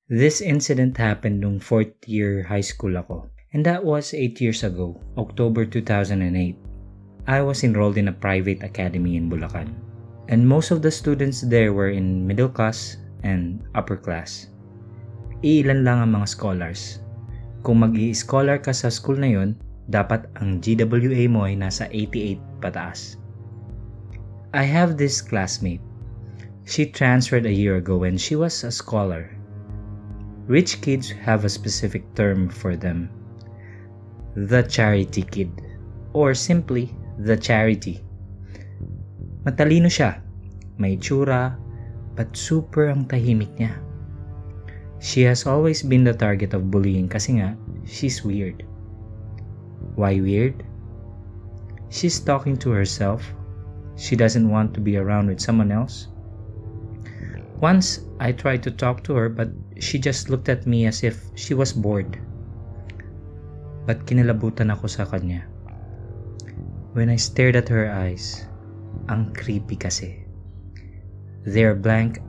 This incident happened nung 4th year high school ako. And that was 8 years ago, October 2008. I was enrolled in a private academy in Bulacan. And most of the students there were in middle class and upper class. Iilan lang ang mga scholars. Kung mag-i-scholar ka sa school na yun, dapat ang GWA mo ay nasa 88 pataas. I have this classmate. She transferred a year ago and she was a scholar. Rich kids have a specific term for them. The charity kid. Or simply, the charity. Matalino siya. May itsura, but super ang tahimik niya. She has always been the target of bullying kasi nga, she's weird. Why weird? She's talking to herself. She doesn't want to be around with someone else. Once, I tried to talk to her but she just looked at me as if she was bored. But kinilabutan ako sa kanya. When I stared at her eyes, ang creepy kasi. They're blank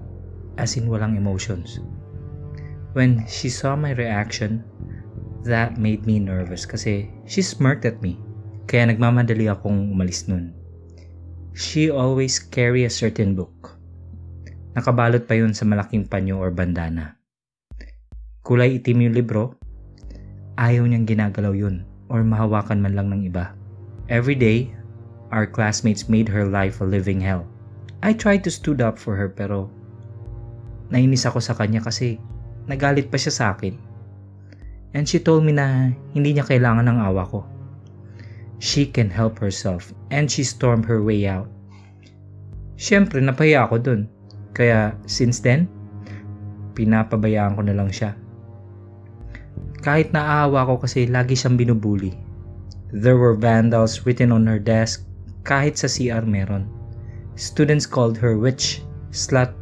as in walang emotions. When she saw my reaction, that made me nervous kasi she smirked at me. Kaya nagmamadali akong umalis nun. She always carry a certain book. Nakabalot pa yun sa malaking panyo or bandana. Kulay itim yung libro, ayaw niyang ginagalaw yun or mahawakan man lang ng iba. Every day, our classmates made her life a living hell. I tried to stood up for her pero nainis ako sa kanya kasi nagalit pa siya sa akin. And she told me na hindi niya kailangan ng awa ko. She can help herself and she stormed her way out. Siyempre, napahiya ako dun. Kaya since then, pinapabayaan ko na lang siya. Kahit naaawa ko kasi lagi siyang binubuli. There were vandals written on her desk, kahit sa CR meron. Students called her witch, slut,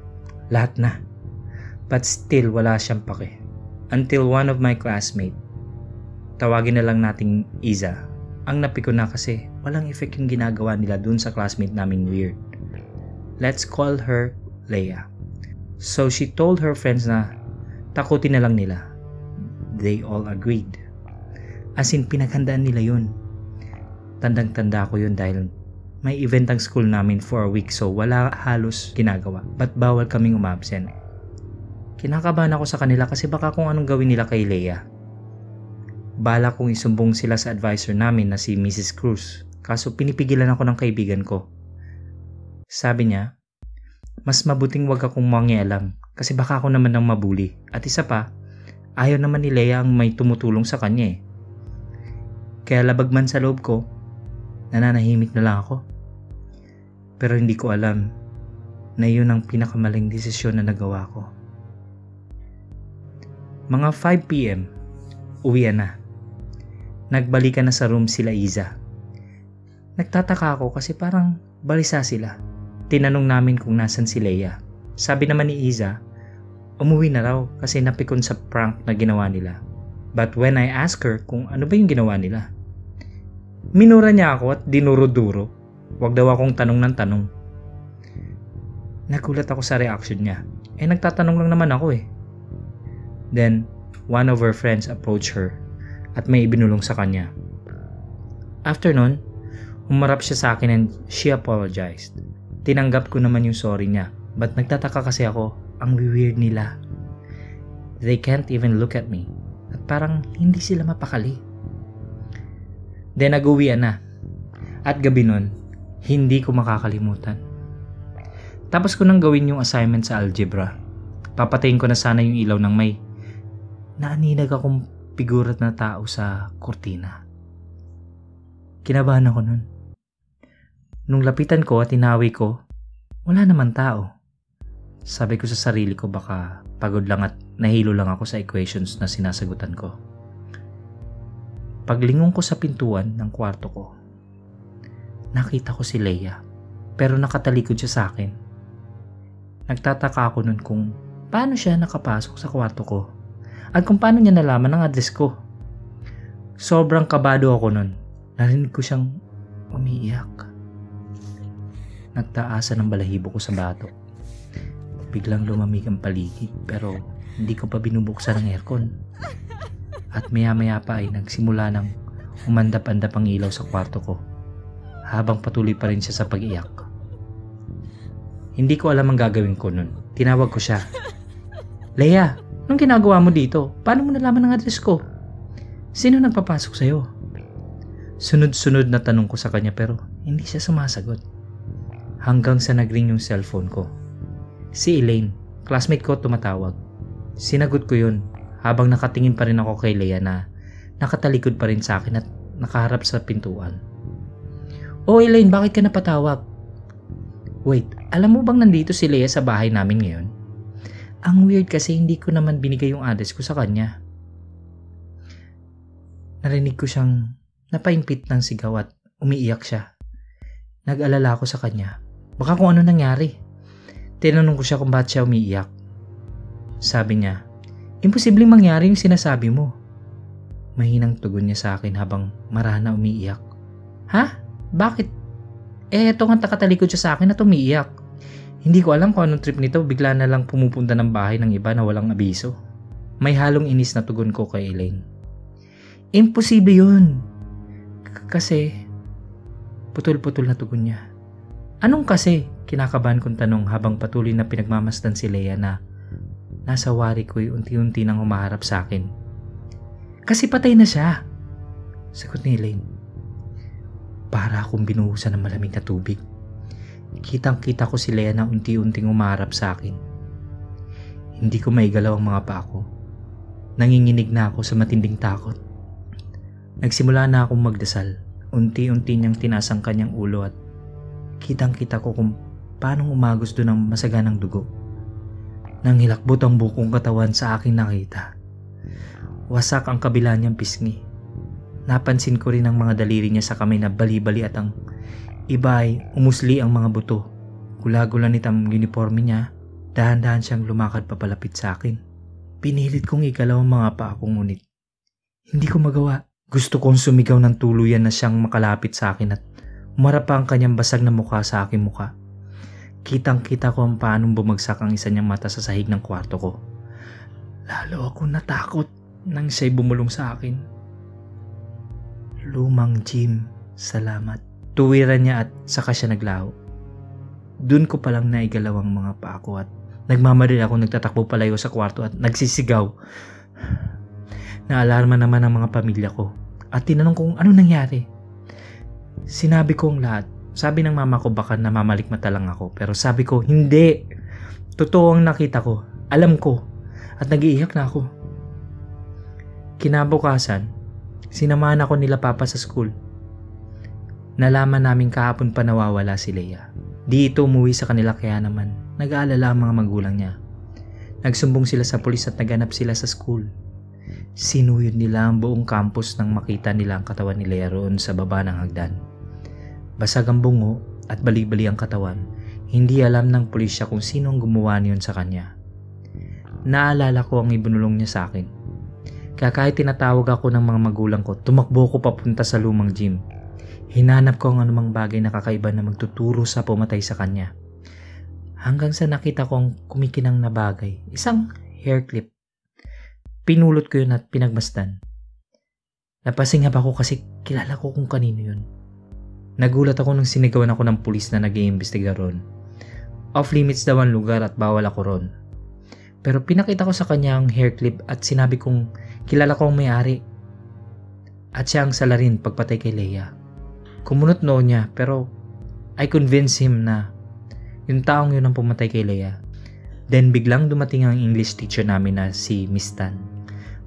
lahat na. But still wala siyang pake. Until one of my classmates, tawagin na lang nating Iza, ang napiko na kasi walang effect yung ginagawa nila dun sa classmate naming weird. Let's call her Leia. So she told her friends na takutin na lang nila. They all agreed. As in, pinaghandaan nila yun. Tandang-tanda ko yun dahil may event ang school namin for a week so wala halos ginagawa. But bawal kaming umabsent. Kinakabahan ako sa kanila kasi baka kung anong gawin nila kay Leia. Bala kong isumbong sila sa advisor namin na si Mrs. Cruz. Kaso pinipigilan ako ng kaibigan ko. Sabi niya, mas mabuting wag akong mangialam kasi baka ako naman ang mabuli. At isa pa, ayaw naman ni Leia ang may tumutulong sa kanya eh. Kaya labag man sa loob ko, nananahimik na lang ako. Pero hindi ko alam na yun ang pinakamaling desisyon na nagawa ko. Mga 5 PM, uwian na. Nagbalikan na sa room sila Iza. Nagtataka ako kasi parang balisa sila. Tinanong namin kung nasan si Leia. Sabi naman ni Iza, umuwi na raw kasi napikon sa prank na ginawa nila. But when I asked her kung ano ba yung ginawa nila, minura niya ako at dinuro-duro. Wag daw akong tanong ng tanong. Nagulat ako sa reaction niya. Nagtatanong lang naman ako eh. Then, one of her friends approached her at may ibinulong sa kanya. After nun, humarap siya sa akin and she apologized. Tinanggap ko naman yung sorry niya. But nagtataka kasi ako, ang weird nila. They can't even look at me. At parang hindi sila mapakali. Then nag-uwian na. At gabi nun, hindi ko makakalimutan. Tapos ko nang gawin yung assignment sa algebra. Papatayin ko na sana yung ilaw ng may naaninag akong pigurat na tao sa kurtina. Kinabahan ako nun. Nung lapitan ko at tinawi ko, wala naman tao. Sabi ko sa sarili ko baka pagod lang at nahilo lang ako sa equations na sinasagutan ko. Paglingon ko sa pintuan ng kwarto ko, nakita ko si Leia pero nakatalikod siya sa akin. Nagtataka ako nun kung paano siya nakapasok sa kwarto ko at kung paano niya nalaman ang address ko. Sobrang kabado ako nun. Narinig ko siyang umiiyak. Nagtaasan ang balahibo ko sa batok. Biglang lumamig ang paligid pero hindi ko pa binubuksan ang aircon. At maya-maya pa ay nagsimula ng umandap-andap ang ilaw sa kwarto ko habang patuloy pa rin siya sa pag-iyak. Hindi ko alam ang gagawin ko nun. Tinawag ko siya. Leia, anong ginagawa mo dito? Paano mo nalaman ang address ko? Sino nagpapasok sa'yo? Sunod-sunod na tanong ko sa kanya pero hindi siya sumasagot. Hanggang sa nag-ring yung cellphone ko. Si Elaine, classmate ko, tumatawag. Sinagot ko yun habang nakatingin pa rin ako kay Leia na nakatalikod pa rin sa akin at nakaharap sa pintuan. Oh Elaine, bakit ka napatawag? Wait, alam mo bang nandito si Leia sa bahay namin ngayon? Ang weird kasi hindi ko naman binigay yung address ko sa kanya. Narinig ko siyang napaimpit ng sigaw at umiiyak siya. Nag-alala ako sa kanya. Baka kung ano nangyari. Tinanong ko siya kung bakit siya umiiyak. Sabi niya, imposibleng mangyari yung sinasabi mo. Mahinang tugon niya sa akin habang marahas na umiiyak. Ha? Bakit? Eto nga nakatalikod siya sa akin at umiiyak. Hindi ko alam kung anong trip nito, bigla na lang pumupunta ng bahay ng iba na walang abiso. May halong inis na tugon ko kay Elaine. Imposible yun. Kasi, putol-putol na tugon niya. Anong kasi? Kinakabahan kong tanong habang patuloy na pinagmamasdan si Leia na nasa wari ko'y unti-unti nang humaharap sa akin. Kasi patay na siya. Sagot ni Elaine. Para akong binuhusan ng malamig na tubig. Kitang-kita ko si Leia na unti-unting humaharap sa akin. Hindi ko maigalaw ang mga paa ko. Nanginginig na ako sa matinding takot. Nagsimula na akong magdasal. Unti-unti niyang tinaas ang kanyang ulo at kitang-kita ko kung paano umagos doon ang masaganang dugo. Nang hilakbot ang bukong katawan sa aking nakita. Wasak ang kabila niyang pisngi. Napansin ko rin ang mga daliri niya sa kamay na bali-bali at ang iba ay umusli ang mga buto. Gula-gulanit ang uniforme niya. Dahan-dahan siyang lumakad papalapit sa akin. Pinilit kong igalaw ang mga paa ko ngunit hindi ko magawa. Gusto kong sumigaw ng tuluyan na siyang makalapit sa akin at umarap pa ang kanyang basag na mukha sa aking mukha. Kitang-kita ko ang paanong bumagsak ang isa niyang mata sa sahig ng kwarto ko. Lalo ako natakot nang siya'y bumulong sa akin. Lumang Jim, salamat. Tuwiran niya at saka siya naglaho. Doon ko palang naigalaw ang mga paa ko at nagmamadali ako nagtatakbo palayo sa kwarto at nagsisigaw. Naalarma naman ang mga pamilya ko at tinanong kung ano nangyari. Sinabi ko ang lahat. Sabi ng mama ko baka namamalikmata lang ako pero sabi ko hindi. Totoo ang nakita ko. Alam ko at nag-iiyak na ako. Kinabukasan, sinamahan ako nila papa sa school. Nalaman namin kahapon pa nawawala si Leia. Di ito umuwi sa kanila kaya naman nag-aalala ang mga magulang niya. Nagsumbong sila sa pulis at naganap sila sa school. Sinuyod nila ang buong campus nang makita nila ang katawan ni Leia roon sa baba ng hagdan. Basag ang bungo at bali-bali ang katawan. Hindi alam ng pulisya kung sino ang gumawa niyon sa kanya. Naalala ko ang ibinulong niya sa akin. Kaya kahit tinatawag ako ng mga magulang ko, tumakbo ko papunta sa lumang gym. Hinanap ko ang anumang bagay na kakaiba na magtuturo sa pumatay sa kanya. Hanggang sa nakita ko ang kumikinang na bagay, isang hair clip. Pinulot ko yun at pinagmasdan. Napasingap ako kasi kilala ko kung kanino yun. Nagulat ako nang sinigawan ako ng pulis na nag-iimbestiga ron. Off limits daw ang lugar at bawal ako ron. Pero pinakita ko sa kanya ang hair clip at sinabi kong kilala ko ang may-ari. At siya ang salarin pagpatay kay Leia. Kumunot noo niya pero I convinced him na yung taong yun ang pumatay kay Leia. Then biglang dumating ang English teacher namin na si Miss Tan.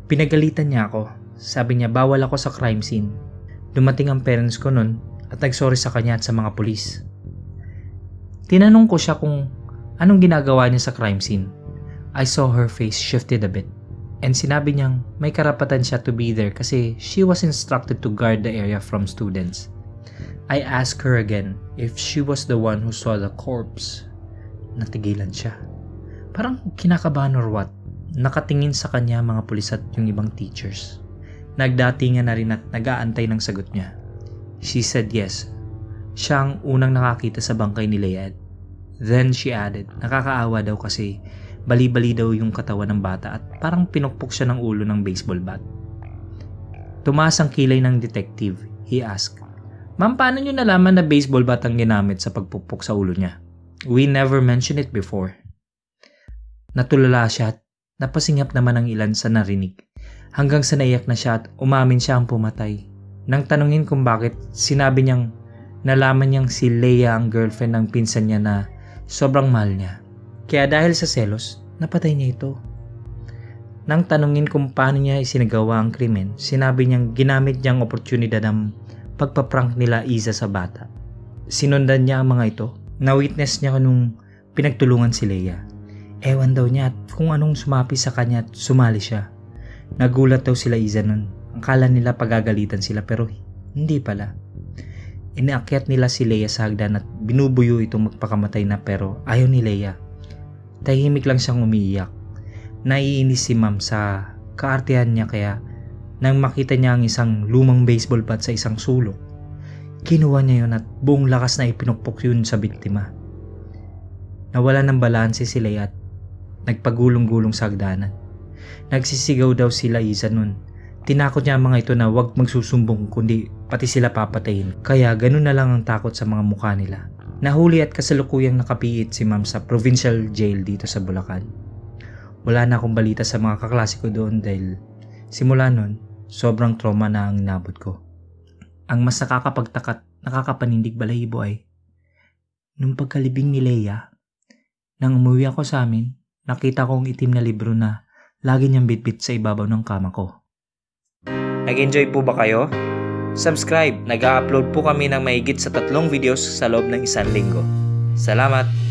Pinagalitan niya ako. Sabi niya bawal ako sa crime scene. Dumating ang parents ko nun at nagsorry sa kanya at sa mga pulis. Tinanong ko siya kung anong ginagawa niya sa crime scene. I saw her face shifted a bit and sinabi niyang may karapatan siya to be there kasi she was instructed to guard the area from students. I asked her again if she was the one who saw the corpse. Natigilan siya. Parang kinakabahan or what. Nakatingin sa kanya mga pulis at yung ibang teachers. Nagdatingan na rin at nag-aantay ng sagot niya. She said yes. Siya ang unang nakakita sa bangkay ni Leia. Then she added, nakakaawa daw kasi Bali-bali daw yung katawan ng bata at parang pinukpok siya ng ulo ng baseball bat. Tumaas ang kilay ng detective. He asked, "Ma'am, paano nyo nalaman na baseball bat ang ginamit sa pagpukpok sa ulo niya? We never mentioned it before." Natulala siya at napasingap naman ang ilan sa narinig. Hanggang sa naiyak na siya at umamin siya ang pumatay. Nang tanungin kung bakit, sinabi niyang nalaman niyang si Leia ang girlfriend ng pinsan niya na sobrang mahal niya. Kaya dahil sa selos, napatay niya ito. Nang tanungin kung paano niya isinagawa ang krimen, sinabi niyang ginamit niyang oportunidad ng pagpaprank nila Iza sa bata. Sinundan niya ang mga ito. Na-witness niya nung pinagtulungan si Leia. Ewan daw niya at kung anong sumapi sa kanya at sumali siya. Nagulat daw sila Iza nun. Akala nila pagagalitan sila pero hindi pala. Inaakyat nila si Leia sa hagdan at binubuyo itong magpakamatay na pero ayaw ni Leia. Tahimik lang siyang umiiyak. Naiinis si Ma'am sa kaartehan niya kaya nang makita niya ang isang lumang baseball bat sa isang sulok, kinuha niya yun at buong lakas na ipinukpok yun sa biktima. Nawala ng balanse si Leia at nagpagulong-gulong sa hagdanan. Nagsisigaw daw sila Iza nun. Tinakot niya ang mga ito na huwag magsusumbong kundi pati sila papatayin. Kaya ganun na lang ang takot sa mga mukha nila. Nahuli at kasalukuyang nakapiit si Ma'am sa provincial jail dito sa Bulacan. Wala na akong balita sa mga kaklase ko doon dahil simula nun, sobrang trauma na ang inabot ko. Ang mas nakakapagtakat, nakakapanindig balahibo ay nung pagkalibing ni Leia, nang umuwi ako sa amin, nakita ko ang itim na libro na lagi niyang bitbit sa ibabaw ng kama ko. Nag-enjoy po ba kayo? Subscribe! Nag-a-upload po kami ng mahigit sa 3 videos sa loob ng 1 linggo. Salamat!